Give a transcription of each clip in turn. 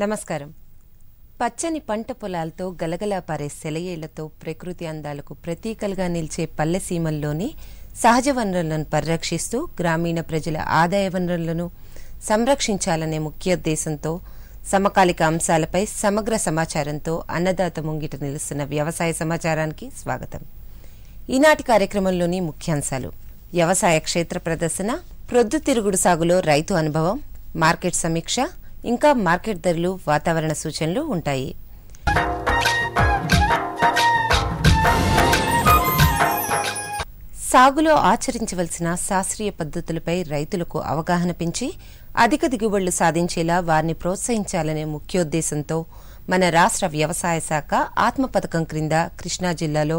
నమస్కారం. పచ్చని పంట పొలాలతో గలగలా పారే సెలయేళ్లతో ప్రకృతి అందాలకు ప్రతీకలుగా నిలిచే పల్లెసీమల్లోని సహజ వనరులను పరిరక్షిస్తూ గ్రామీణ ప్రజల ఆదాయ వనరులను సంరక్షించాలనే ముఖ్యోద్దేశంతో సమకాలిక అంశాలపై సమగ్ర సమాచారంతో అన్నదాత ముంగిట నిలుస్తున్న వ్యవసాయ సమాచారానికి స్వాగతం. ఈనాటి కార్యక్రమంలోని ముఖ్యాంశాలు: వ్యవసాయ క్షేత్ర ప్రదర్శన, ప్రొద్దుతిరుగుడు సాగులో రైతు అనుభవం, మార్కెట్ సమీక్ష, ఇంకా మార్కెట్ ధరలు, వాతావరణ సూచనలు ఉంటాయి. సాగులో ఆచరించవలసిన శాస్త్రీయ పద్ధతులపై రైతులకు అవగాహన పెంచి అధిక దిగుబడులు సాధించేలా వారిని ప్రోత్సహించాలనే ముఖ్యోద్దేశంతో మన రాష్ట్ర వ్యవసాయ శాఖ ఆత్మ పథకం క్రింద కృష్ణా జిల్లాలో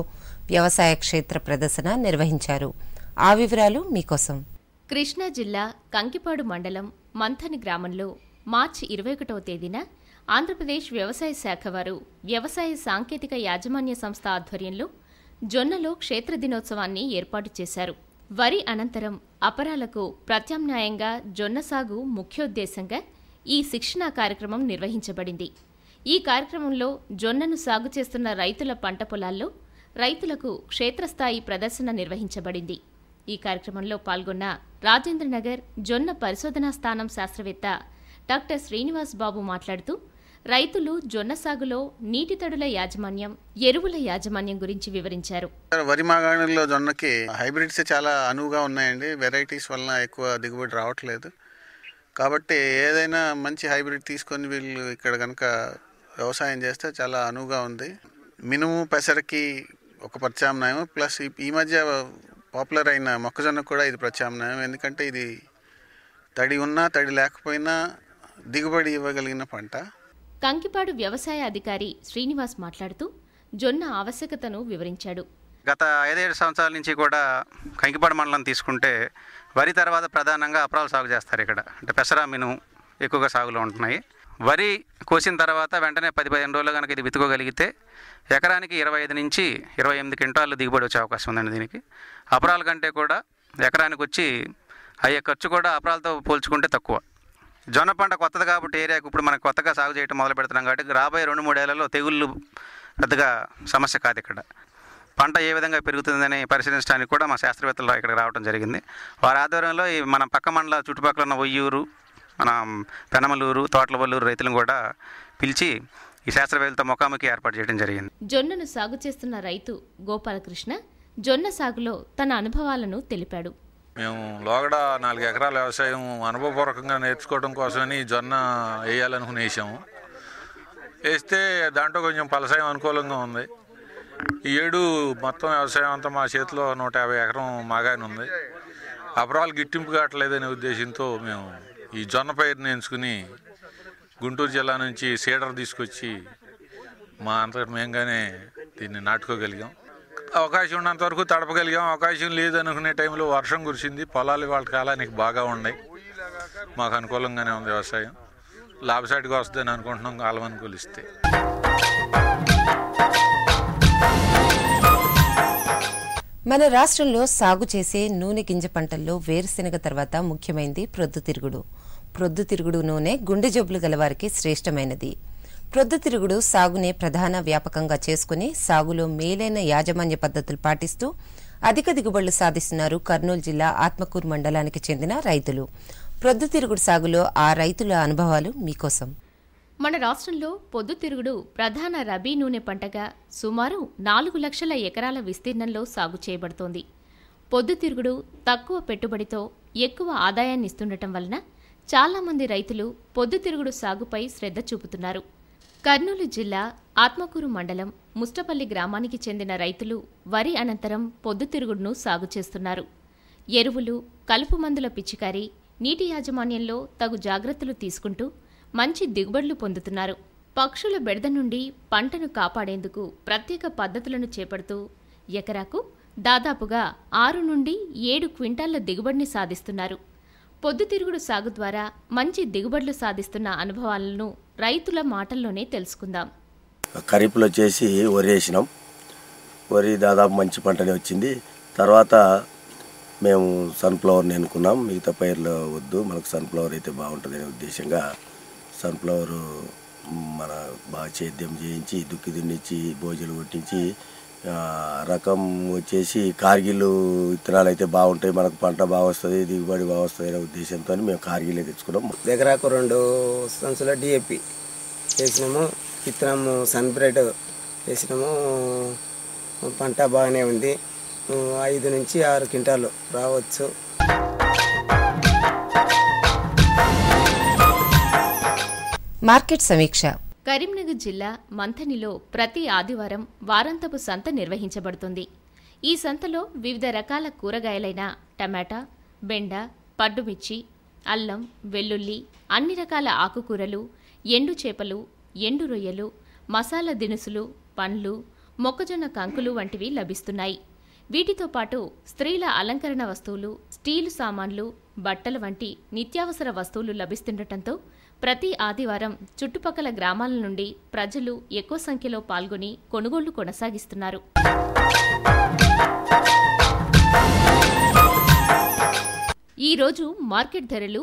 వ్యవసాయ క్షేత్ర ప్రదర్శన నిర్వహించారు. ఆ వివరాలు మీకోసం. కృష్ణా జిల్లా కంకిపాడు మండలం మంథని గ్రామంలో మార్చి 21వ తేదీన ఆంధ్రప్రదేశ్ వ్యవసాయ శాఖ వారు వ్యవసాయ సాంకేతిక యాజమాన్య సంస్థ ఆధ్వర్యంలో జొన్నలో క్షేత్ర దినోత్సవాన్ని ఏర్పాటు చేశారు. వరి అనంతరం అపరాలకు ప్రత్యామ్నాయంగా జొన్న సాగు ముఖ్యోద్దేశంగా ఈ శిక్షణా కార్యక్రమం నిర్వహించబడింది. ఈ కార్యక్రమంలో జొన్నను సాగు చేస్తున్న రైతుల పంట పొలాల్లో రైతులకు క్షేత్రస్థాయి ప్రదర్శన నిర్వహించబడింది. ఈ కార్యక్రమంలో పాల్గొన్న రాజేంద్రనగర్ జొన్న పరిశోధనా స్థానం శాస్త్రవేత్త డాక్టర్ శ్రీనివాస్ బాబు మాట్లాడుతూ రైతులు జొన్న సాగులో నీటి తడుల యాజమాన్యం, ఎరువుల యాజమాన్యం గురించి వివరించారు. వరి మాగాణుల్లో జొన్నకి హైబ్రిడ్స్ చాలా అనువుగా ఉన్నాయండి. వెరైటీస్ వలన ఎక్కువ దిగుబడి రావట్లేదు. కాబట్టి ఏదైనా మంచి హైబ్రిడ్ తీసుకొని వీళ్ళు ఇక్కడ కనుక వ్యవసాయం చేస్తే చాలా అనువుగా ఉంది. మినుము, పెసరకి ఒక ప్రత్యామ్నాయం, ప్లస్ ఈ మధ్య పాపులర్ అయిన మొక్కజొన్నకు కూడా ఇది ప్రత్యామ్నాయం. ఎందుకంటే ఇది తడి ఉన్నా తడి లేకపోయినా దిగుబడి ఇవ్వగలిగిన పంట. కంకిపాడు వ్యవసాయ అధికారి శ్రీనివాస్ మాట్లాడుతూ జొన్న ఆవశ్యకతను వివరించాడు. గత 5-7 సంవత్సరాల నుంచి కూడా కంకిపాడు మండలం తీసుకుంటే వరి తర్వాత ప్రధానంగా అపరాలు సాగు చేస్తారు. ఇక్కడ అంటే పెసర, మినుము ఎక్కువగా సాగులో ఉంటున్నాయి. వరి కోసిన తర్వాత వెంటనే 10-15 రోజులు కనుక ఇది విత్తుకోగలిగితే ఎకరానికి 25 నుంచి 28 క్వింటాలు దిగుబడి వచ్చే అవకాశం ఉందండి. దీనికి అపరాల కంటే కూడా ఎకరానికి వచ్చి అయ్యే ఖర్చు కూడా అపరాలతో పోల్చుకుంటే తక్కువ. జొన్న పంట కొత్తది కాబట్టి ఏరియాకు ఇప్పుడు మనకు కొత్తగా సాగు చేయడం మొదలు పెడుతున్నాం కాబట్టి రాబోయే 2-3 ఏళ్లలో తెగుళ్ళు పెద్దగా సమస్య కాదు. ఇక్కడ పంట ఏ విధంగా పెరుగుతుందని పరిశీలించడానికి కూడా మా శాస్త్రవేత్తలు ఇక్కడికి రావడం జరిగింది. వారి ఆధ్వర్యంలో ఈ మన పక్క మండల చుట్టుపక్కల ఉన్న ఒయ్యూరు, మన పెనమలూరు, తోటలవల్లూరు రైతులను కూడా పిలిచి ఈ శాస్త్రవేత్తలతో ముఖాముఖి ఏర్పాటు చేయడం జరిగింది. జొన్నను సాగు చేస్తున్న రైతు గోపాలకృష్ణ జొన్న సాగులో తన అనుభవాలను తెలిపాడు. మేము లోగడ 4 ఎకరాల వ్యవసాయం అనుభవపూర్వకంగా నేర్చుకోవడం కోసమని జొన్న వేయాలనుకుని వేసాము. వేస్తే దాంట్లో కొంచెం ఫలసాయం అనుకూలంగా ఉంది. ఈ ఏడు మొత్తం వ్యవసాయం అంతా మా చేతిలో 150 ఎకరం మాగాని ఉంది. అపరాలు గిట్టింపు కావట్లేదనే ఉద్దేశంతో మేము ఈ జొన్న పైరుని ఎంచుకుని గుంటూరు జిల్లా నుంచి సీడర్ తీసుకొచ్చి మా అంతటి మేంగానే దీన్ని నాటుకోగలిగాం. అవకాశం ఉన్నంత వరకు తడపగలిగాం. అవకాశం లేదనుకునే టైంలో వర్షం కురిసింది. పొలాలు వాళ్ళ కాలానికి బాగా ఉన్నాయి. మాకు అనుకూలంగానే ఉంది. వ్యవసాయం లాభసాటిగా వస్తుందని అనుకుంటున్నాం కాలం అనుకూలిస్తే. మన రాష్ట్రంలో సాగు చేసే నూనె గింజ పంటల్లో వేరుశెనగ తర్వాత ముఖ్యమైనది ప్రొద్దుతిరుగుడు. ప్రొద్దుతిరుగుడు నూనె గుండె జబ్బులు గలవారికి శ్రేష్టమైనది. ప్రొద్దుతిరుగుడు సాగునే ప్రధాన వ్యాపకంగా చేసుకుని సాగులో మేలైన యాజమాన్య పద్ధతులు పాటిస్తూ అధిక దిగుబడులు సాధిస్తున్నారు కర్నూలు జిల్లా ఆత్మకూరు మండలానికి చెందిన రైతులు. ప్రొద్దుతిరుగుడు సాగులో ఆ రైతుల అనుభవాలు మీకోసం. మన రాష్ట్రంలో పొద్దుతిరుగుడు ప్రధాన రబీ నూనె పంటగా సుమారు 4 లక్షల ఎకరాల విస్తీర్ణంలో సాగు చేయబడుతోంది. పొద్దుతిరుగుడు తక్కువ పెట్టుబడితో ఎక్కువ ఆదాయాన్నిస్తుండటం వలన చాలామంది రైతులు పొద్దుతిరుగుడు సాగుపై శ్రద్ధ చూపుతున్నారు. కర్నూలు జిల్లా ఆత్మకూరు మండలం ముష్టపల్లి గ్రామానికి చెందిన రైతులు వరి అనంతరం పొద్దుతిరుగుడును సాగు చేస్తున్నారు. ఎరువులు, కలుపు మందుల పిచికారీ, నీటి యాజమాన్యంలో తగు జాగ్రత్తలు తీసుకుంటూ మంచి దిగుబడులు పొందుతున్నారు. పక్షుల బెడద నుండి పంటను కాపాడేందుకు ప్రత్యేక పద్ధతులను చేపడుతూ ఎకరాకు దాదాపుగా 6 నుండి 7 క్వింటాళ్ల దిగుబడిని సాధిస్తున్నారు. పొద్దుతిరుగుడు సాగు ద్వారా మంచి దిగుబడులు సాధిస్తున్న అనుభవాలను రైతుల మాటల్లోనే తెలుసుకుందాం. ఖరీఫ్లో వచ్చేసి వరి వేసినాం. వరి దాదాపు మంచి పంటనే వచ్చింది. తర్వాత మేము సన్ఫ్లవర్ని ఎన్నుకున్నాం. మిగతా పైర్లు వద్దు, మనకు సన్ఫ్లవర్ అయితే బాగుంటుందనే ఉద్దేశంగా సన్ఫ్లవర్ మన బాగా సేద్యం చేయించి దుక్కి దున్నించి భోజనం కొట్టించి రకం వచ్చేసి కార్గిల్ విత్తనాలు అయితే బాగుంటాయి, మనకు పంట బాగా వస్తుంది, దిగుబడి బాగా వస్తుంది అనే ఉద్దేశంతో మేము కార్గిలే తెచ్చుకున్నాం. ఎకరాకు 2 సంచుల డిఏపి వేసినాము, విత్తనము సన్బ్రెడ్ వేసినాము. పంట బాగానే ఉంది, 5 నుంచి 6 క్వింటాలు రావచ్చు. మార్కెట్ సమీక్ష. కరీంనగర్ జిల్లా మంథనిలో ప్రతి ఆదివారం వారాంతపు సంత నిర్వహించబడుతుంది. ఈ సంతలో వివిధ రకాల కూరగాయలైన టమాటా, బెండ, పడ్డుమిర్చి, అల్లం, వెల్లుల్లి, అన్ని రకాల ఆకుకూరలు, ఎండు చేపలు, ఎండు రొయ్యలు, మసాలా దినుసులు, పండ్లు, మొక్కజొన్న కంకులు వంటివి లభిస్తున్నాయి. వీటితో పాటు స్త్రీల అలంకరణ వస్తువులు, స్టీలు సామాన్లు, బట్టల వంటి నిత్యావసర వస్తువులు లభిస్తుండటంతో ప్రతి ఆదివారం చుట్టుపక్కల గ్రామాల నుండి ప్రజలు ఎక్కువ సంఖ్యలో పాల్గొని కొనుగోళ్లు కొనసాగిస్తున్నారు. ఈరోజు మార్కెట్ ధరలు.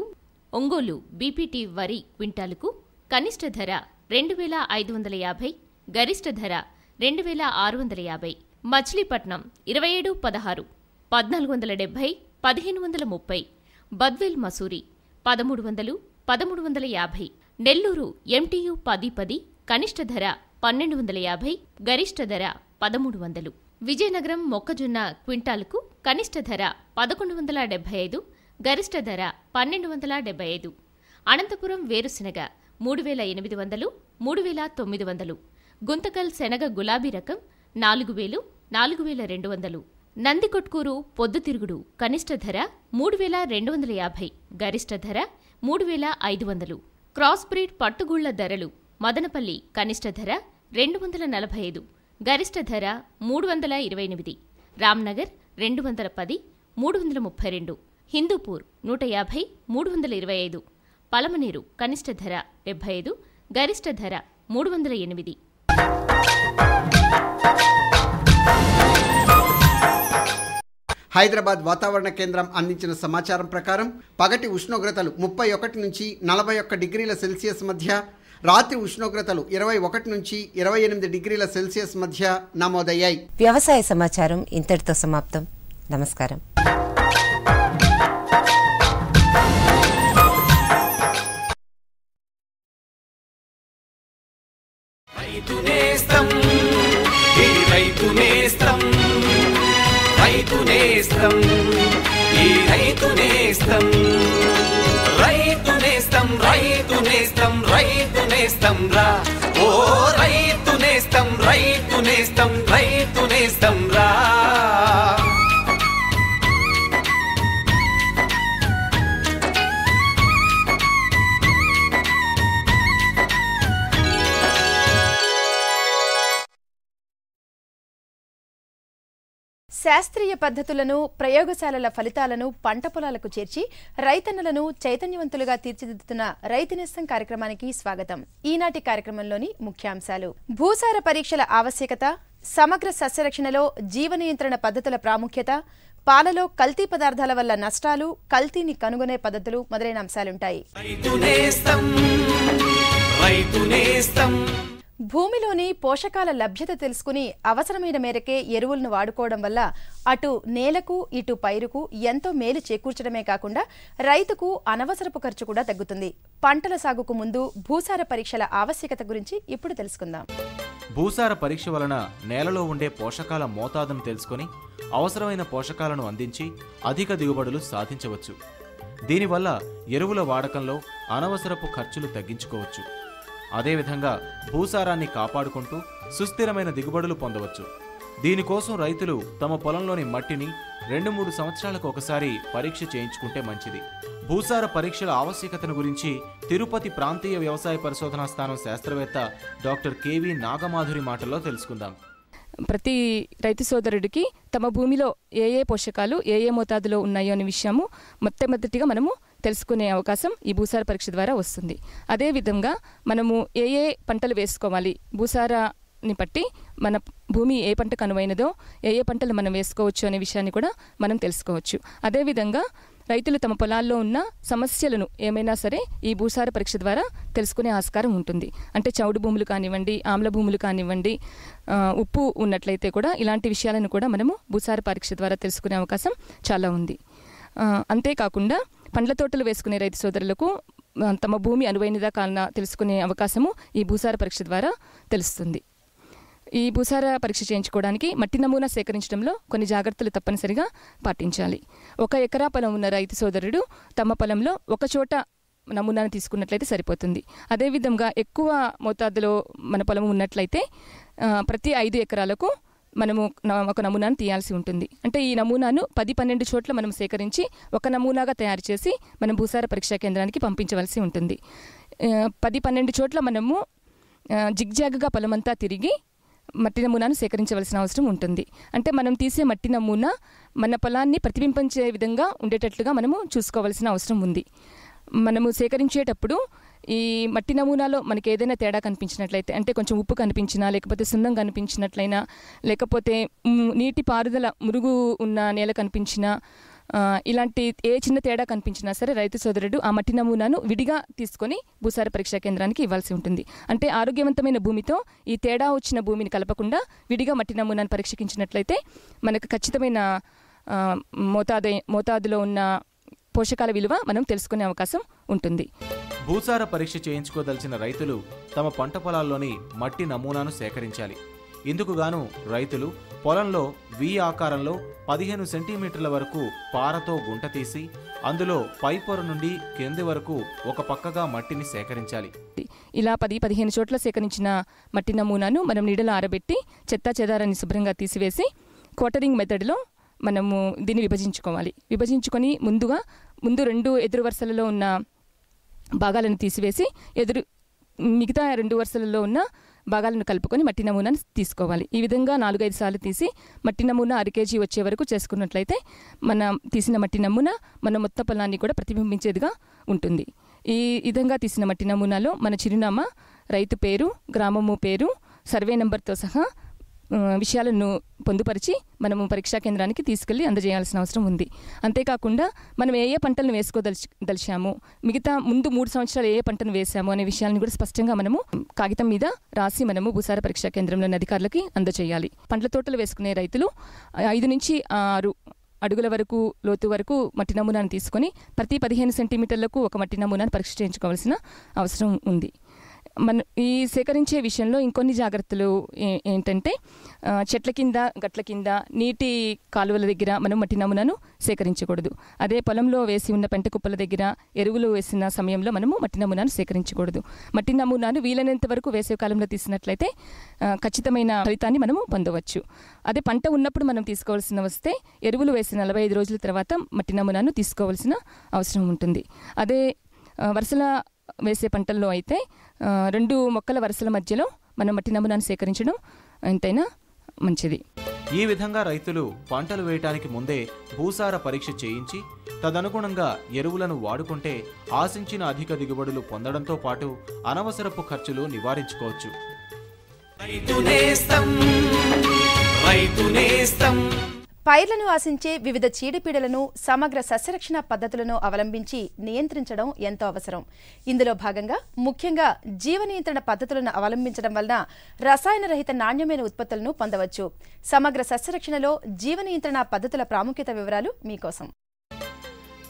ఒంగోలు బీపీటీ వరి క్వింటాలుకు కనిష్ట ధర 2,550, గరిష్ట ధర 2,650. మచిలీపట్నం 2716, 1470, 1530. బద్వేల్ మసూరి 1300, 1350. నెల్లూరు ఎంటీయు 1010, కనిష్ట ధర 1250, గరిష్ట ధర 1300. విజయనగరం మొక్కజొన్న క్వింటాలుకు కనిష్ట ధర 1175, గరిష్ట ధర 1275. అనంతపురం వేరుశెనగ 3800, 3900. గుంతకల్ శనగ గులాబీ రకం 4000, 4200. నందికొట్కూరు పొద్దుతిరుగుడు కనిష్ట ధర 3250, గరిష్ట ధర 3500. క్రాస్ బ్రీడ్ పట్టుగుళ్ల ధరలు. మదనపల్లి కనిష్ట ధర 245, గరిష్ట ధర 328. రామ్నగర్ 210, 332. హిందూపూర్ 150, 325. పలమనేరు కనిష్ట ధర 75, గరిష్ట ధర 308. హైదరాబాద్ వాతావరణ కేంద్రం అందించిన సమాచారం ప్రకారం పగటి ఉష్ణోగ్రతలు 31 నుంచి 41 డిగ్రీల సెల్సియస్ మధ్య, రాత్రి ఉష్ణోగ్రతలు 21 నుంచి 28 డిగ్రీల సెల్సియస్ మధ్య నమోదయ్యాయి. వ్యవసాయ సమాచారం ఇంతటితో సమాప్తం. నమస్కారం. రైతు నేస్తం, ఈ రైతు నేస్తం, రైతు నేస్తం, ఈ రైతు నేస్తం, రైతు నేస్తం, రైతు నేస్తం, రైతు నేస్తం రా, ఓ రైతు నేస్తం, రైతు నేస్తం, రైతు నేస్తం రా. శాస్త్రీయ పద్ధతులను, ప్రయోగశాలల ఫలితాలను పంట పొలాలకు చేర్చి రైతన్నలను చైతన్యవంతులుగా తీర్చిదిద్దుతున్న రైతు నేస్తం కార్యక్రమానికి స్వాగతం. ఈనాటి కార్యక్రమంలోని ముఖ్యాంశాలు: భూసార పరీక్షల ఆవశ్యకత, సమగ్ర సస్యరక్షణలో జీవ నియంత్రణ పద్ధతుల ప్రాముఖ్యత, పాలలో కల్తీ పదార్థాల వల్ల నష్టాలు, కల్తీని కనుగొనే పద్ధతులు మొదలైన అంశాలుంటాయి. భూమిలోని పోషకాల లభ్యత తెలుసుకుని అవసరమైన మేరకే ఎరువులను వాడుకోవడం వల్ల అటు నేలకు ఇటు పైరుకు ఎంతో మేలు చేకూర్చడమే కాకుండా రైతుకు అనవసరపు ఖర్చు కూడా తగ్గుతుంది. పంటల సాగుకు ముందు భూసార పరీక్షల ఆవశ్యకత గురించి ఇప్పుడు తెలుసుకుందాం. భూసార పరీక్ష వలన నేలలో ఉండే పోషకాల మోతాదును తెలుసుకుని అవసరమైన పోషకాలను అందించి అధిక దిగుబడులు సాధించవచ్చు. దీనివల్ల ఎరువుల వాడకంలో అనవసరపు ఖర్చులు తగ్గించుకోవచ్చు. అదేవిధంగా భూసారాన్ని కాపాడుకుంటూ సుస్థిరమైన దిగుబడులు పొందవచ్చు. దీనికోసం రైతులు తమ పొలంలోని మట్టిని 2-3 సంవత్సరాలకు ఒకసారి పరీక్ష చేయించుకుంటే మంచిది. భూసార పరీక్షల ఆవశ్యకతను గురించి తిరుపతి ప్రాంతీయ వ్యవసాయ పరిశోధనా స్థానం శాస్త్రవేత్త డాక్టర్ కెవి నాగమాధురి మాటల్లో తెలుసుకుందాం. ప్రతి రైతు సోదరుడికి తమ భూమిలో ఏ ఏ పోషకాలు ఏ ఏ మోతాదులో ఉన్నాయో అనే విషయము మొట్టమొదటిగా మనము తెలుసుకునే అవకాశం ఈ భూసార పరీక్ష ద్వారా వస్తుంది. అదేవిధంగా మనము ఏ ఏ పంటలు వేసుకోవాలి, భూసారాన్ని బట్టి మన భూమి ఏ పంటకు అనువైనదో ఏ ఏ పంటలు మనం వేసుకోవచ్చు అనే విషయాన్ని కూడా మనం తెలుసుకోవచ్చు. అదేవిధంగా రైతులు తమ పొలాల్లో ఉన్న సమస్యలను ఏమైనా సరే ఈ భూసార పరీక్ష ద్వారా తెలుసుకునే ఆస్కారం ఉంటుంది. అంటే చౌడు భూములు కానివ్వండి, ఆమ్ల భూములు కానివ్వండి, ఉప్పు ఉన్నట్లయితే కూడా ఇలాంటి విషయాలను కూడా మనము భూసార పరీక్ష ద్వారా తెలుసుకునే అవకాశం చాలా ఉంది. అంతేకాకుండా పండ్ల తోటలు వేసుకునే రైతు సోదరులకు తమ భూమి అనువైనదా కానా తెలుసుకునే అవకాశము ఈ భూసార పరీక్ష ద్వారా తెలుస్తుంది. ఈ భూసార పరీక్ష చేయించుకోవడానికి మట్టి నమూనా సేకరించడంలో కొన్ని జాగ్రత్తలు తప్పనిసరిగా పాటించాలి. 1 ఎకరా పొలం ఉన్న రైతు సోదరుడు తమ పొలంలో ఒక చోట నమూనాను తీసుకున్నట్లయితే సరిపోతుంది. అదేవిధంగా ఎక్కువ మోతాదులో మన పొలం ఉన్నట్లయితే ప్రతి 5 ఎకరాలకు మనము ఒక నమూనాను తీయాల్సి ఉంటుంది. అంటే ఈ నమూనాను 10-12 చోట్ల మనం సేకరించి ఒక నమూనాగా తయారు చేసి మనం భూసార పరీక్షా కేంద్రానికి పంపించవలసి ఉంటుంది. 10-12 చోట్ల మనము జిగ్జాగ్గా పొలమంతా తిరిగి మట్టి నమూనాను సేకరించవలసిన అవసరం ఉంటుంది. అంటే మనం తీసే మట్టి నమూనా మన పొలాన్ని ప్రతిబింబించే విధంగా ఉండేటట్లుగా మనము చూసుకోవాల్సిన అవసరం ఉంది. మనము సేకరించేటప్పుడు ఈ మట్టి నమూనాలో మనకి ఏదైనా తేడా కనిపించినట్లయితే, అంటే కొంచెం ఉప్పు కనిపించినా, లేకపోతే సున్నం కనిపించినట్లయినా, లేకపోతే నీటి పారుదల మురుగు ఉన్న నేల కనిపించినా, ఇలాంటి ఏ చిన్న తేడా కనిపించినా సరే రైతు సోదరుడు ఆ మట్టి నమూనాను విడిగా తీసుకొని భూసార పరీక్షా కేంద్రానికి ఇవ్వాల్సి ఉంటుంది. అంటే ఆరోగ్యవంతమైన భూమితో ఈ తేడా వచ్చిన భూమిని కలపకుండా విడిగా మట్టి నమూనాను పరీక్షించినట్లయితే మనకు ఖచ్చితమైన మోతాదులో ఉన్న పోషకాల విలువ మనం తెలుసుకునే అవకాశం ఉంటుంది. భూసార పరీక్ష చేయించుకోదలిచిన రైతులు తమ పంట పొలాల్లోని మట్టి నమూనాను సేకరించాలి. ఇందుకుగాను రైతులు పొలంలో వి ఆకారంలో 15 సెంటీమీటర్ల వరకు పారతో గుంట తీసి అందులో పై పొర నుండి కింది వరకు ఒక పక్కగా మట్టిని సేకరించాలి. ఇలా 10-15 చోట్ల సేకరించిన మట్టి నమూనాను మనం నీడలో ఆరబెట్టి చెత్తా చెదారాన్ని శుభ్రంగా తీసివేసి క్వార్టరింగ్ మెథడ్లో మనము దీన్ని విభజించుకోవాలి. విభజించుకొని ముందు 2 ఎదురు వరుసలలో ఉన్న భాగాలను తీసివేసి మిగతా 2 వరుసలలో ఉన్న భాగాలను కలుపుకొని మట్టి నమూనాను తీసుకోవాలి. ఈ విధంగా 4-5 సార్లు తీసి మట్టి నమూనా 1 kg వచ్చే వరకు చేసుకున్నట్లయితే మనం తీసిన మట్టి నమూనా మన మొత్తం పొలాన్ని కూడా ప్రతిబింబించేదిగా ఉంటుంది. ఈ విధంగా తీసిన మట్టి నమూనాలో మన చిరునామా, రైతు పేరు, గ్రామము పేరు, సర్వే నెంబర్తో సహా విషయాలను పొందుపరిచి మనము పరీక్షా కేంద్రానికి తీసుకెళ్లి అందజేయాల్సిన అవసరం ఉంది. అంతేకాకుండా మనం ఏ పంటలను వేసుకోదలిచాము, మిగతా ముందు 3 సంవత్సరాలు ఏ పంటను వేసాము అనే విషయాలను కూడా స్పష్టంగా మనము కాగితం మీద రాసి మనము భూసార పరీక్షా కేంద్రంలోని అధికారులకి అందజేయాలి. పండ్ల తోటలు వేసుకునే రైతులు 5 నుంచి 6 అడుగుల వరకు లోతు వరకు మట్టి నమూనాను తీసుకొని ప్రతి 15 సెంటీమీటర్లకు ఒక మట్టి నమూనాను పరీక్ష చేయించుకోవాల్సిన అవసరం ఉంది. ఈ సేకరించే విషయంలో ఇంకొన్ని జాగ్రత్తలు ఏంటంటే, చెట్ల కింద, గట్ల కింద, నీటి కాలువల దగ్గర మనం మట్టి నమూనాను సేకరించకూడదు. అదే పొలంలో వేసి ఉన్న పెంట కుప్పల దగ్గర ఎరువులు వేసిన సమయంలో మనము మట్టి నమూనాను సేకరించకూడదు. మట్టి నమూనాను వీలైనంత వరకు వేసవి కాలంలో తీసినట్లయితే ఖచ్చితమైన ఫలితాన్ని మనము పొందవచ్చు. అదే పంట ఉన్నప్పుడు మనం తీసుకోవాల్సిన వస్తే ఎరువులు వేసిన 45 రోజుల తర్వాత మట్టి నమూనాను తీసుకోవాల్సిన అవసరం ఉంటుంది. అదే వరుసల వేసే పంటల్లో అయితే 2 మొక్కల వరుసల మధ్యలో మనం మట్టి నమూనాను సేకరించడం ఎంతైనా మంచిది. ఈ విధంగా రైతులు పంటలు వేయటానికి ముందే భూసార పరీక్ష చేయించి తదనుగుణంగా ఎరువులను వాడుకుంటే ఆశించిన అధిక దిగుబడులు పొందడంతో పాటు అనవసరపు ఖర్చులు నివారించుకోవచ్చు. పైర్లను ఆశించే వివిధ చీడపీడలను సమగ్ర సస్యరక్షణ పద్ధతులను అవలంబించి నియంత్రించడం ఎంతో అవసరం. ఇందులో భాగంగా ముఖ్యంగా జీవ నియంత్రణ పద్ధతులను అవలంబించడం వలన రసాయన రహిత నాణ్యమైన ఉత్పత్తులను పొందవచ్చు. సమగ్ర సస్యరక్షణలో జీవ నియంత్రణ పద్ధతుల ప్రాముఖ్యత వివరాలు మీకోసం.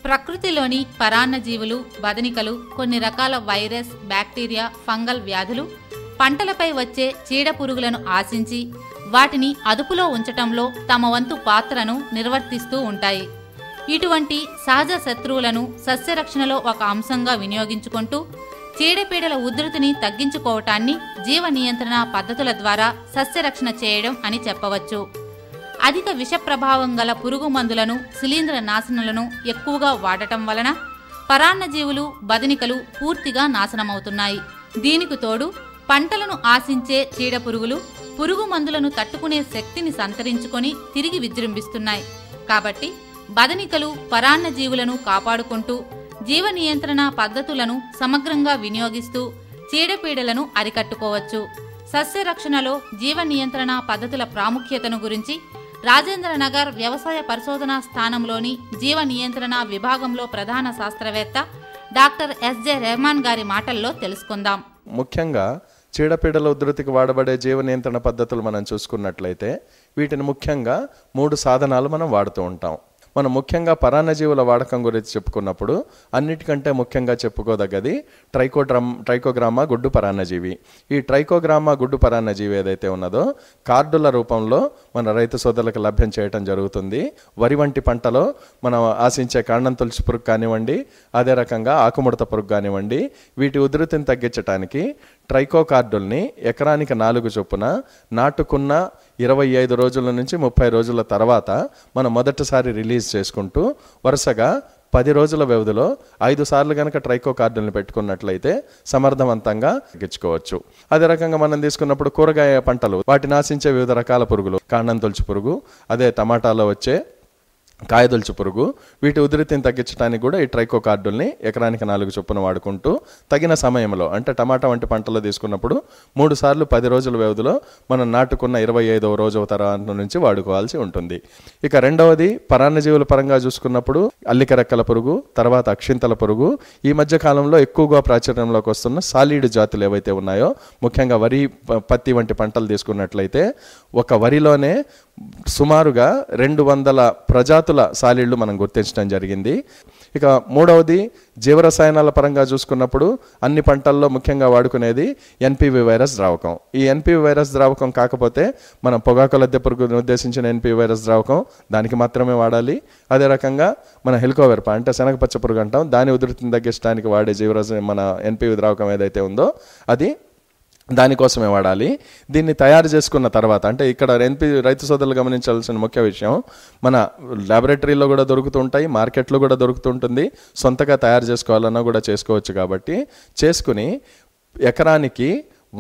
ప్రకృతిలోని పరాన్నజీవులు, బదనికలు, కొన్ని రకాల వైరస్, బ్యాక్టీరియా, ఫంగల్ వ్యాధులు పంటలపై వచ్చే చీడ పురుగులను ఆశించి వాటిని అదుపులో ఉంచటంలో తమ వంతు పాత్రను నిర్వర్తిస్తూ ఉంటాయి. ఇటువంటి సహజ శత్రువులను సస్యరక్షణలో ఒక అంశంగా వినియోగించుకుంటూ చీడపీడల ఉధృతిని తగ్గించుకోవటాన్ని జీవ నియంత్రణ పద్ధతుల ద్వారా సస్యరక్షణ చేయడం అని చెప్పవచ్చు. అధిక విష ప్రభావం గల పురుగు మందులను, శిలీంద్ర నాశనలను ఎక్కువగా వాడటం వలన పరాన్నజీవులు, బదనికలు పూర్తిగా నాశనమవుతున్నాయి. దీనికి తోడు పంటలను ఆశించే చీడపురుగులు పురుగు మందులను తట్టుకునే శక్తిని సంతరించుకొని తిరిగి విజృంభిస్తున్నాయి. కాబట్టి బదనికలు, పరాన్నజీవులను కాపాడుకుంటూ జీవ నియంత్రణ పద్ధతులను సమగ్రంగా వినియోగిస్తూ చీడపీడలను అరికట్టుకోవచ్చు. సస్యరక్షణలో జీవ నియంత్రణ పద్ధతుల ప్రాముఖ్యతను గురించి రాజేంద్రనగర్ వ్యవసాయ పరిశోధనా స్థానంలోని జీవ నియంత్రణ విభాగంలో ప్రధాన శాస్త్రవేత్త డాక్టర్ ఎస్జే రెహమాన్ గారి మాటల్లో తెలుసుకుందాం. ముఖ్యంగా చీడపీడల ఉధృతికి వాడబడే జీవ నియంత్రణ పద్ధతులు మనం చూసుకున్నట్లయితే వీటిని ముఖ్యంగా 3 సాధనాలు మనం వాడుతూ ఉంటాం. మనం ముఖ్యంగా పరాన్నజీవుల వాడకం గురించి చెప్పుకున్నప్పుడు అన్నిటికంటే ముఖ్యంగా చెప్పుకోదగ్గది ట్రైకోగ్రామా గుడ్డు పరాన్నజీవి. ఈ ట్రైకోగ్రామా గుడ్డు పరాన్నజీవి ఏదైతే ఉన్నదో కార్డుల రూపంలో మన రైతు సోదరులకు లభ్యం చేయడం జరుగుతుంది. వరి వంటి పంటలో మనం ఆశించే కాండం తొలచి పురుగు కానివ్వండి, అదే రకంగా ఆకుముడత పురుగు కానివ్వండి, వీటి ఉధృతిని తగ్గించడానికి ట్రైకో కార్డుల్ని ఎకరానికి 4 చొప్పున నాటుకున్న 25 రోజుల నుంచి 30 రోజుల తర్వాత మనం మొదటిసారి రిలీజ్ చేసుకుంటూ వరుసగా 10 రోజుల వ్యవధిలో 5 సార్లు కనుక ట్రైకో కార్డుల్ని పెట్టుకున్నట్లయితే సమర్థవంతంగా తగ్గించుకోవచ్చు. అదే రకంగా మనం తీసుకున్నప్పుడు కూరగాయ పంటలు వాటిని ఆశించే వివిధ రకాల పురుగులు, కాండం తొలచి పురుగు, అదే టమాటాలో వచ్చే కాయదొలుచు పురుగు, వీటి ఉధృతిని తగ్గించడానికి కూడా ఈ ట్రైకో కార్డుల్ని ఎకరానికి 4 చొప్పున వాడుకుంటూ తగిన సమయంలో అంటే టమాటా వంటి పంటలు తీసుకున్నప్పుడు 3 సార్లు 10 రోజుల వ్యవధిలో మనం నాటుకున్న 25వ రోజు తర్వాత నుంచి వాడుకోవాల్సి ఉంటుంది. ఇక రెండవది పరాన్నజీవుల పరంగా చూసుకున్నప్పుడు అల్లిక రెక్కల పురుగు, తర్వాత అక్షింతల పురుగు. ఈ మధ్య కాలంలో ఎక్కువగా ప్రాచుర్యంలోకి వస్తున్న సాలీడు జాతులు ఏవైతే ఉన్నాయో, ముఖ్యంగా వరి, పత్తి వంటి పంటలు తీసుకున్నట్లయితే ఒక వరిలోనే సుమారుగా 200 ప్రజాతుల సాలీళ్లు మనం గుర్తించడం జరిగింది. ఇక మూడవది జీవరసాయనాల పరంగా చూసుకున్నప్పుడు అన్ని పంటల్లో ముఖ్యంగా వాడుకునేది ఎన్పివి వైరస్ ద్రావకం. ఈ ఎన్పివి వైరస్ ద్రావకం కాకపోతే మనం పొగాకు లద్దె పురుగును ఉద్దేశించిన ఎన్పివి వైరస్ ద్రావకం దానికి మాత్రమే వాడాలి. అదే రకంగా మన హెలికోవెర్ప అంటే శనగపచ్చ పురుగు అంటాం, దాని ఉధృతిని తగ్గించడానికి వాడే మన ఎన్పివి ద్రావకం ఏదైతే ఉందో అది దానికోసమే వాడాలి. దీన్ని తయారు చేసుకున్న తర్వాత అంటే ఇక్కడ రైతు సోదరులు గమనించాల్సిన ముఖ్య విషయం, మన ల్యాబొరేటరీలో కూడా దొరుకుతుంటాయి, మార్కెట్లో కూడా దొరుకుతుంటుంది, సొంతగా తయారు చేసుకోవాలన్నా కూడా చేసుకోవచ్చు. కాబట్టి చేసుకుని ఎకరానికి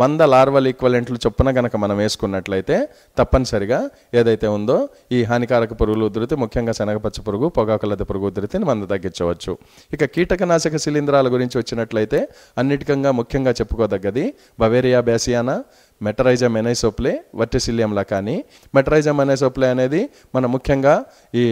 100 లార్వల్ ఈక్వలెంట్లు చొప్పున కనుక మనం వేసుకున్నట్లయితే తప్పనిసరిగా ఏదైతే ఉందో ఈ హానికారక పురుగుల ఉధృతి, ముఖ్యంగా శనగపచ్చ పురుగు, పొగాకు లద్దె పురుగు ఉధృతిని మనం తగ్గించవచ్చు. ఇక కీటకనాశక శిలీంధ్రాల గురించి వచ్చినట్లయితే అన్నిటికంగా ముఖ్యంగా చెప్పుకోదగ్గది బవేరియా బేసియానా, మెటరైజం ఎనైసోప్లే, వర్టిసిలియం లకాని. మెటరైజం ఎనైసోప్లే అనేది మన ముఖ్యంగా ఈ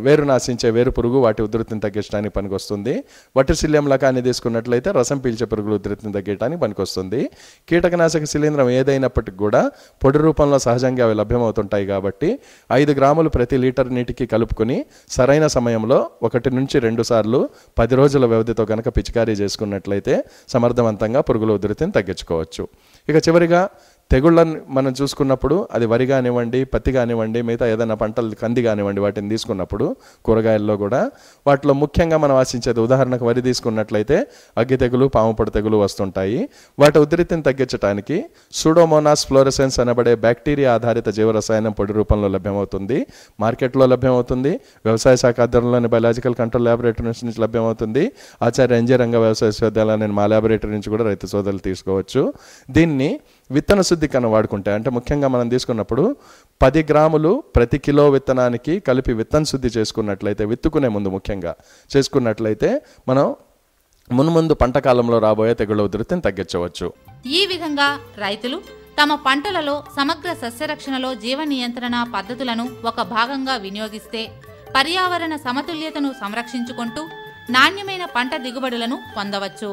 వేరు నాశించే వేరు పురుగు, వాటి ఉధృతిని తగ్గించడానికి పనికొస్తుంది. వర్టిసిలియం లకాని తీసుకున్నట్లయితే రసం పీల్చే పురుగుల ఉధృతిని తగ్గించడానికి పనికొస్తుంది. కీటకనాశక శిలీంధ్రం ఏదైనప్పటికీ కూడా పొడి రూపంలో సహజంగా అవి లభ్యమవుతుంటాయి. కాబట్టి 5 గ్రాములు ప్రతి లీటర్ నీటికి కలుపుకొని సరైన సమయంలో 1 నుంచి 2 సార్లు 10 రోజుల వ్యవధితో కనుక పిచికారీ చేసుకున్నట్లయితే సమర్థవంతంగా పురుగుల ఉధృతిని తగ్గించుకోవచ్చు. ఇక చివరిగా తెగుళ్ళని మనం చూసుకున్నప్పుడు అది వరి కానివ్వండి, పత్తి కానివ్వండి, మిగతా ఏదైనా పంటలు కంది కానివ్వండి, వాటిని తీసుకున్నప్పుడు కూరగాయల్లో కూడా వాటిలో ముఖ్యంగా మనం ఆశించేది, ఉదాహరణకు వరి తీసుకున్నట్లయితే అగ్గి తెగులు, పాముపొడ తెగులు వస్తుంటాయి. వాటి ఉధృతిని తగ్గించడానికి సూడోమోనాస్ ఫ్లోరెసెన్స్ అనబడే బ్యాక్టీరియా ఆధారిత జీవరసాయనం పొడి రూపంలో లభ్యమవుతుంది, మార్కెట్లో లభ్యమవుతుంది, వ్యవసాయ శాఖ ఆధ్వర్యంలోని బయాలజికల్ కంట్రోల్ ల్యాబొరేటరీ నుంచి లభ్యమవుతుంది. ఆచార్య ఎన్జే రంగ వ్యవసాయ విశ్వవిద్యాలయం మా ల్యాబొరేటరీ నుంచి కూడా రైతు సోదరులు తీసుకోవచ్చు. దీన్ని విత్తన శుద్ధి కన్నా వాడుకుంటే అంటే ముఖ్యంగా మనం తీసుకున్నప్పుడు 10 గ్రాములు ప్రతి కిలో విత్తనానికి కలిపి విత్తన శుద్ధి చేసుకున్నట్లయితే, విత్తుకునే ముందు ముఖ్యంగా చేసుకున్నట్లయితే మనం మున్ముందు పంట కాలంలో రాబోయే తెగుళ్ళ ఉధృతిని తగ్గించవచ్చు. ఈ విధంగా రైతులు తమ పంటలలో సమగ్ర సస్యరక్షణలో జీవ నియంత్రణ పద్ధతులను ఒక భాగంగా వినియోగిస్తే పర్యావరణ సమతుల్యతను సంరక్షించుకుంటూ నాణ్యమైన పంట దిగుబడులను పొందవచ్చు.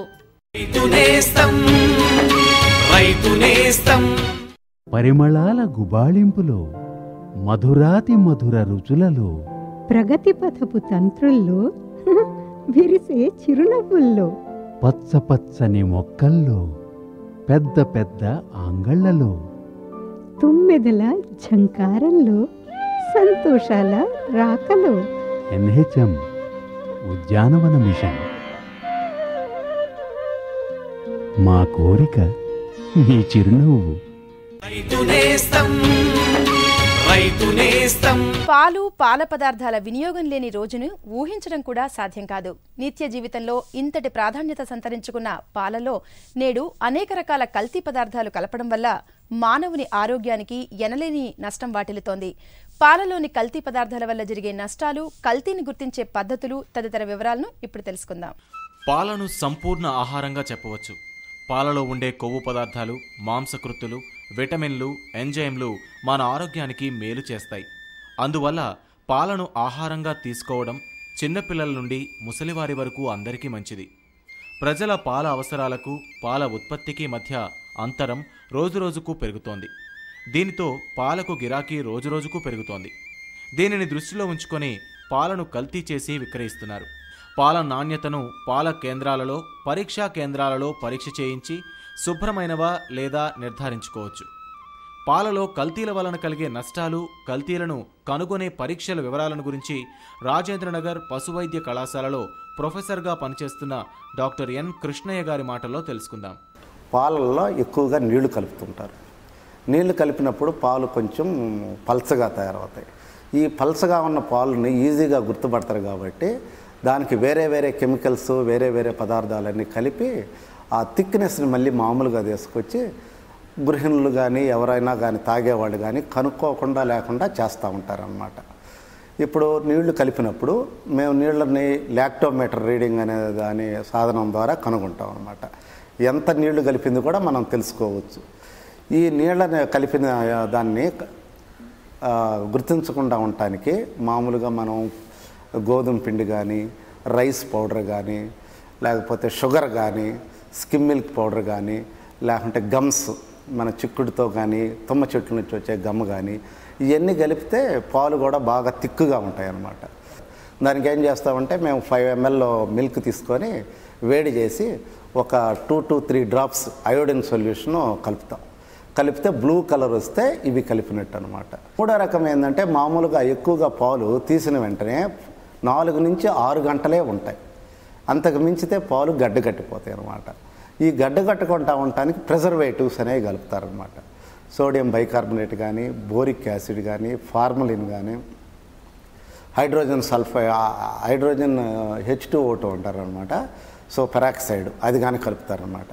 పరిమళాల గుబాళింపులో, మధురాతి మధుర రుచులలో, ప్రగతి పథపు తంత్రుల్లో, విరిసే చిరునవ్వుల్లో, పచ్చ పచ్చని మొక్కల్లో, పెద్ద పెద్ద ఆంగళ్లలో, తుమ్మెదల ఝంకారంలో, సంతోషాల రాకలో. ఎన్హెచ్ఎం ఉద్యానవన మిషన్. మా కోరిక మీ చిరునవ్వు. పాలు, పాల పదార్థాల వినియోగం లేని రోజును ఊహించడం కూడా సాధ్యం కాదు. నిత్య జీవితంలో ఇంతటి ప్రాధాన్యత సంతరించుకున్న పాలలో నేడు అనేక రకాల కల్తీ పదార్థాలు కలపడం వల్ల మానవుని ఆరోగ్యానికి ఎనలేని నష్టం వాటిల్లుతోంది. పాలలోని కల్తీ పదార్థాల వల్ల జరిగే నష్టాలు, కల్తీని గుర్తించే పద్ధతులు తదితర వివరాలను ఇప్పుడు తెలుసుకుందాం. పాలను సంపూర్ణ ఆహారంగా చెప్పవచ్చు. పాలలో ఉండే కొవ్వు పదార్థాలు, మాంసకృత్తులు, విటమిన్లు, ఎంజైమ్లు మన ఆరోగ్యానికి మేలు చేస్తాయి. అందువల్ల పాలను ఆహారంగా తీసుకోవడం చిన్నపిల్లల నుండి ముసలివారి వరకు అందరికీ మంచిది. ప్రజల పాల అవసరాలకు పాల ఉత్పత్తికి మధ్య అంతరం రోజురోజుకు పెరుగుతోంది. దీనితో పాలకు గిరాకీ రోజురోజుకు పెరుగుతోంది. దీనిని దృష్టిలో ఉంచుకొని పాలను కల్తీ చేసి విక్రయిస్తున్నారు. పాల నాణ్యతను పాల కేంద్రాలలో, పరీక్షా కేంద్రాలలో పరీక్ష చేయించి శుభ్రమైనవా లేదా నిర్ధారించుకోవచ్చు. పాలలో కల్తీల వలన కలిగే నష్టాలు, కల్తీలను కనుగొనే పరీక్షల వివరాలను గురించి రాజేంద్రనగర్ పశువైద్య కళాశాలలో ప్రొఫెసర్గా పనిచేస్తున్న డాక్టర్ ఎన్ కృష్ణయ్య గారి మాటల్లో తెలుసుకుందాం. పాలల్లో ఎక్కువగా నీళ్లు కలుపుతుంటారు. నీళ్లు కలిపినప్పుడు పాలు కొంచెం పల్చగా తయారవుతాయి. ఈ పల్చగా ఉన్న పాలుని ఈజీగా గుర్తుపడతారు కాబట్టి దానికి వేరే వేరే కెమికల్స్, వేరే వేరే పదార్థాలన్నీ కలిపి ఆ థిక్నెస్ని మళ్ళీ మామూలుగా తీసుకొచ్చి గృహిణులు కానీ ఎవరైనా కానీ తాగేవాళ్ళు కానీ కనుక్కోకుండా లేకుండా చేస్తూ ఉంటారన్నమాట. ఇప్పుడు నీళ్లు కలిపినప్పుడు మేము నీళ్ళని లాక్టోమీటర్ రీడింగ్ అనే దాని సాధనం ద్వారా కనుగొంటాం అన్నమాట. ఎంత నీళ్లు కలిపింది కూడా మనం తెలుసుకోవచ్చు. ఈ నీళ్ళని కలిపిన దాన్ని గుర్తించకుండా ఉండటానికి మామూలుగా మనం గోధుమ పిండి కానీ, రైస్ పౌడర్ కానీ, లేకపోతే షుగర్ కానీ, స్కిమ్ మిల్క్ పౌడర్ కానీ, లేకుంటే గమ్స్ మన చిక్కుడుతో కానీ తుమ్మ చెట్ల నుంచి వచ్చే గమ్ కానీ ఇవన్నీ కలిపితే పాలు కూడా బాగా తిక్కుగా ఉంటాయి అన్నమాట. దానికి ఏం చేస్తామంటే మేము 5 ml మిల్క్ తీసుకొని వేడి చేసి ఒక 2 to 3 drops అయోడిన్ సొల్యూషన్ కలుపుతాం. కలిపితే బ్లూ కలర్ వస్తే ఇవి కలిపినట్టు అనమాట. మూడో రకం ఏంటంటే మామూలుగా ఎక్కువగా పాలు తీసిన వెంటనే 4 నుంచి 6 గంటలే ఉంటాయి. అంతకు మించితే పాలు గడ్డ కట్టిపోతాయి అన్నమాట. ఈ గడ్డ కట్టుకుంటా ఉండటానికి ప్రిజర్వేటివ్స్ అనేవి కలుపుతారనమాట. సోడియం బైకార్బోనేట్ కానీ, బోరిక్ యాసిడ్ కానీ, ఫార్మలిన్ కానీ, హైడ్రోజన్ H2O2 అంటారనమాట. సో పెరాక్సైడ్ అది కానీ కలుపుతారనమాట.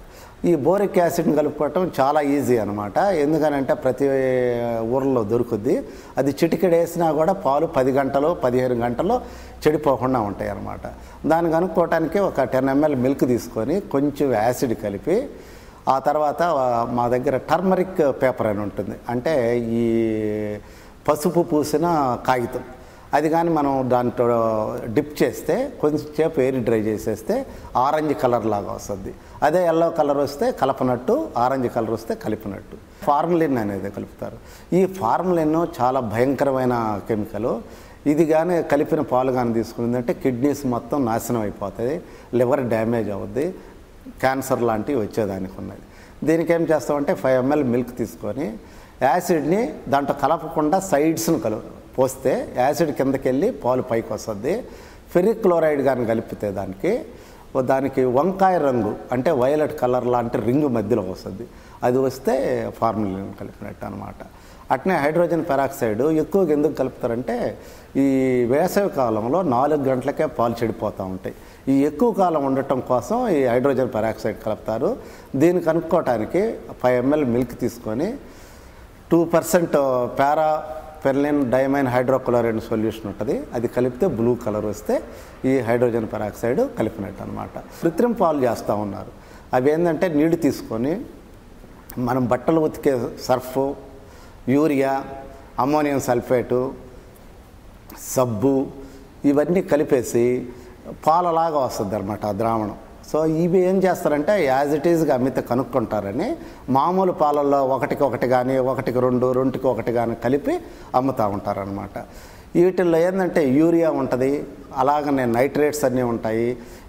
ఈ బోరిక్ యాసిడ్ని కలుపుకోవటం చాలా ఈజీ అనమాట. ఎందుకనంటే ప్రతి ఊర్లో దొరుకుద్ది. అది చిటికెడు వేసినా కూడా పాలు 10 గంటలు 15 గంటలు చెడిపోకుండా ఉంటాయి అన్నమాట. దాన్ని కనుక్కోవటానికి ఒక 10 ml మిల్క్ తీసుకొని కొంచెం యాసిడ్ కలిపి ఆ తర్వాత మా దగ్గర టర్మరిక్ పేపర్ అని ఉంటుంది. అంటే ఈ పసుపు పూసిన కాగితం అది కానీ మనం దాంట్లో డిప్ చేస్తే కొంచెంసేపు ఎయిర్ డ్రై చేసేస్తే ఆరెంజ్ కలర్ లాగా వస్తుంది. అదే ఎల్లో కలర్ వస్తే కలపనట్టు, ఆరెంజ్ కలర్ వస్తే కలిపినట్టు. ఫార్మలిన్ అనేది కలుపుతారు. ఈ ఫార్మలిన్ చాలా భయంకరమైన కెమికల్. ఇది కానీ కలిపిన పాలు కానీ తీసుకుందంటే కిడ్నీస్ మొత్తం నాశనం అయిపోతుంది, లివర్ డ్యామేజ్ అవుద్ది, క్యాన్సర్ లాంటివి వచ్చేదానికి ఉన్నది. దీనికి ఏం చేస్తామంటే 5 ml మిల్క్ తీసుకొని యాసిడ్ని దాంట్లో కలపకుండా సైడ్స్ను పోస్తే యాసిడ్ కిందకి వెళ్ళి పాలు పైకి వస్తుంది. ఫెరిక్ క్లోరైడ్ కానీ కలిపితే దానికి వంకాయ రంగు అంటే వైలెట్ కలర్ లాంటి రింగు మధ్యలో వస్తుంది. అది వస్తే ఫార్ములిన్ కలిపినట్టు అనమాట. అట్నే హైడ్రోజన్ పెరాక్సైడ్ ఎక్కువగా ఎందుకు కలుపుతారంటే ఈ వేసవి కాలంలో 4 గంటలకే పాలు చెడిపోతూ ఉంటాయి. ఈ ఎక్కువ కాలం ఉండటం కోసం ఈ హైడ్రోజన్ పెరాక్సైడ్ కలుపుతారు. దీన్ని కనుక్కోవటానికి 5 ml మిల్క్ తీసుకొని 2% పెర్లిన్ డైమైన్ హైడ్రోక్లోరైడ్ సొల్యూషన్ ఉంటుంది. అది కలిపితే బ్లూ కలర్ వస్తే ఈ హైడ్రోజన్ పెరాక్సైడ్ కలిపినట్టు అనమాట. కృత్రిమ పాలు చేస్తూ ఉన్నారు. అవి ఏంటంటే నీళ్లు తీసుకొని మనం బట్టలు ఉతికే సర్ఫ్, యూరియా, అమ్మోనియం సల్ఫేటు, సబ్బు ఇవన్నీ కలిపేసి పాలలాగా వస్తుంది అనమాట ఆ ద్రావణం. సో ఇవి ఏం చేస్తారంటే యాజ్ ఇట్ ఈజ్గా అమ్మితే కనుక్కుంటారని మామూలు పాలల్లో 1:1 కానీ 1:2, 2:1 కానీ కలిపి అమ్ముతూ ఉంటారనమాట. వీటిల్లో ఏంటంటే యూరియా ఉంటుంది, అలాగనే నైట్రేట్స్ అన్నీ ఉంటాయి.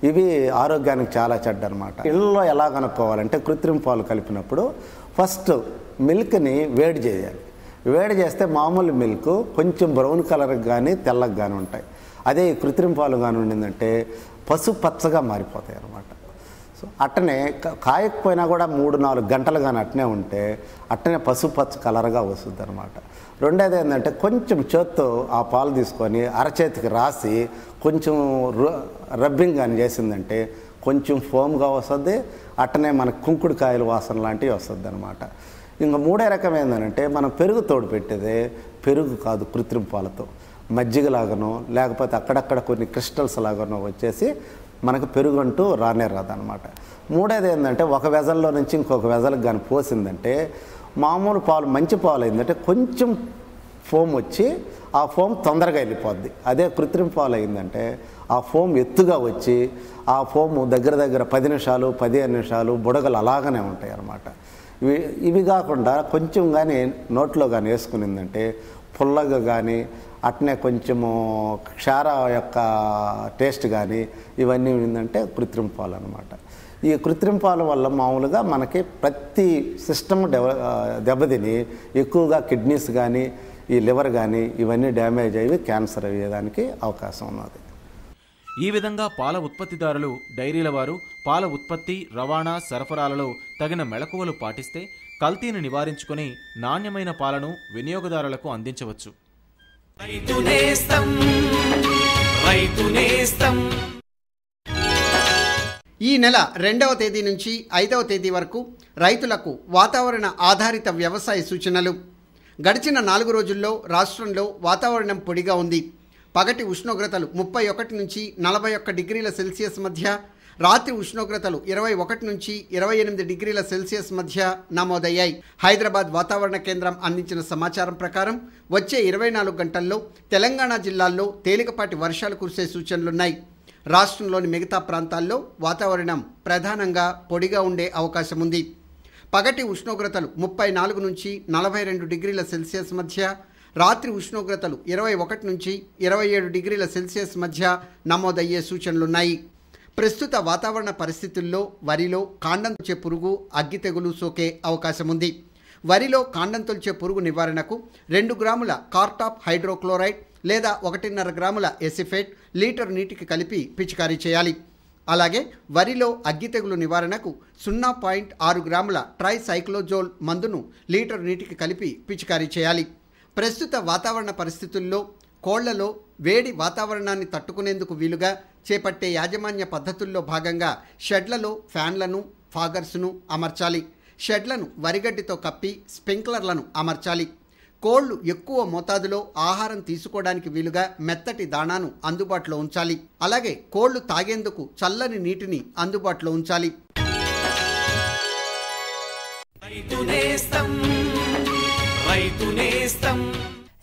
ఇవి ఆరోగ్యానికి చాలా చెడ్డ అనమాట. ఇళ్ళలో ఎలా కనుక్కోవాలంటే కృత్రిమ పాలు కలిపినప్పుడు ఫస్ట్ మిల్క్ని వేడి చేయాలి. వేడి చేస్తే మామూలు మిల్క్ కొంచెం బ్రౌన్ కలర్కి కానీ తెల్లకి కానీ ఉంటాయి. అదే కృత్రిమ పాలు కానీ ఉండిందంటే పసుపచ్చగా మారిపోతాయి అన్నమాట. సో అట్టనే కాయకపోయినా కూడా 3-4 గంటలు కానీ అట్టనే ఉంటే అట్టనే పసుపచ్చ కలర్గా వస్తుంది అనమాట. రెండోది ఏంటంటే కొంచెం చేత్తో ఆ పాలు తీసుకొని అరచేతికి రాసి కొంచెం రబ్బింగ్ కానీ చేసిందంటే కొంచెం ఫోమ్గా వస్తుంది. అట్టనే మనకు కుంకుడుకాయల వాసన లాంటివి వస్తుంది అనమాట. ఇంకా మూడో రకం ఏంటంటే మనం పెరుగు తోడు పెట్టేదే పెరుగు కాదు, కృత్రిమ పాలతో మజ్జిగలాగానో లేకపోతే అక్కడక్కడ కొన్ని క్రిస్టల్స్ లాగానో వచ్చేసి మనకు పెరుగు అంటూ రాదనమాట. మూడోది ఏంటంటే ఒక వెజల్లో నుంచి ఇంకొక వెజలకు కానీ పోసిందంటే మామూలు పాలు మంచి పాలు ఏంటంటే కొంచెం ఫోమ్ వచ్చి ఆ ఫోమ్ తొందరగా వెళ్ళిపోద్ది. అదే కృత్రిమ పాలు అయిందంటే ఆ ఫోమ్ ఎత్తుగా వచ్చి ఆ ఫోము దగ్గర 10 నిమిషాలు 15 నిమిషాలు బుడగలు అలాగనే ఉంటాయి అన్నమాట. ఇవి కాకుండా కొంచెం కానీ నోట్లో కానీ వేసుకునిందంటే పుల్లగా కానీ అట్నే కొంచెము క్షార యొక్క టేస్ట్ కానీ ఇవన్నీ ఏంటంటే కృత్రిమ పాలు అనమాట. ఈ కృత్రిమ పాల వల్ల మామూలుగా మనకి ప్రతి సిస్టమ్ దెబ్బతిని ఎక్కువగా కిడ్నీస్ కానీ ఈ లివర్ కానీ ఇవన్నీ డ్యామేజ్ అయ్యి క్యాన్సర్ అయ్యేదానికి అవకాశం ఉన్నది. ఈ విధంగా పాల ఉత్పత్తిదారులు, డైరీల వారు పాల ఉత్పత్తి, రవాణా, సరఫరాలలో తగిన మెళకువలు పాటిస్తే కల్తీని నివారించుకుని నాణ్యమైన పాలను వినియోగదారులకు అందించవచ్చు. ఈ నెల 2వ తేదీ నుంచి 5వ తేదీ వరకు రైతులకు వాతావరణ ఆధారిత వ్యవసాయ సూచనలు. గడిచిన 4 రోజుల్లో రాష్ట్రంలో వాతావరణం పొడిగా ఉంది. పగటి ఉష్ణోగ్రతలు 31 నుంచి 41 డిగ్రీల సెల్సియస్ మధ్య, రాత్రి ఉష్ణోగ్రతలు 21 నుంచి 28 డిగ్రీల సెల్సియస్ మధ్య నమోదయ్యాయి. హైదరాబాద్ వాతావరణ కేంద్రం అందించిన సమాచారం ప్రకారం వచ్చే 24 గంటల్లో తెలంగాణ జిల్లాల్లో తేలికపాటి వర్షాలు కురిసే సూచనలున్నాయి. రాష్ట్రంలోని మిగతా ప్రాంతాల్లో వాతావరణం ప్రధానంగా పొడిగా ఉండే అవకాశం ఉంది. పగటి ఉష్ణోగ్రతలు 34 నుంచి 42 డిగ్రీల సెల్సియస్ మధ్య, రాత్రి ఉష్ణోగ్రతలు 21 నుంచి 27 డిగ్రీల సెల్సియస్ మధ్య నమోదయ్యే సూచనలున్నాయి. ప్రస్తుత వాతావరణ పరిస్థితుల్లో వరిలో కాండం తొలిచే పురుగు, అగ్గి తెగులు సోకే అవకాశం ఉంది. వరిలో కాండం తొలిచే పురుగు నివారణకు 2 గ్రాముల కార్టాప్ హైడ్రోక్లోరైడ్ లేదా 1.5 గ్రాముల ఎసిఫేట్ లీటర్ నీటికి కలిపి పిచికారీ చేయాలి. అలాగే వరిలో అగ్గి తెగులు నివారణకు 0.6 గ్రాముల ట్రైసైక్లోజోల్ మందును లీటర్ నీటికి కలిపి పిచికారీ చేయాలి. ప్రస్తుత వాతావరణ పరిస్థితుల్లో కోళ్లలో వేడి వాతావరణాన్ని తట్టుకునేందుకు వీలుగా చేపట్టే యాజమాన్య పద్ధతుల్లో భాగంగా షెడ్లలో ఫ్యాన్లను, ఫాగర్స్ను అమర్చాలి. షెడ్లను వరిగడ్డితో కప్పి స్ప్రింక్లర్లను అమర్చాలి. కోళ్లు ఎక్కువ మోతాదులో ఆహారం తీసుకోవడానికి వీలుగా మెత్తటి దాణాను అందుబాటులో ఉంచాలి. అలాగే కోళ్లు తాగేందుకు చల్లని నీటిని అందుబాటులో ఉంచాలి.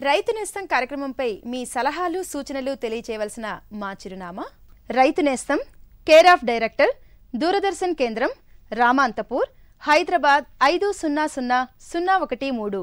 రైతు నేస్తం కార్యక్రమంపై మీ సలహాలు, సూచనలు తెలియచేయవలసిన మా చిరునామా రైతు నేస్తం, కేర్ ఆఫ్ డైరెక్టర్, దూరదర్శన్ కేంద్రం, రామాంతపూర్, హైదరాబాద్ 500001 3.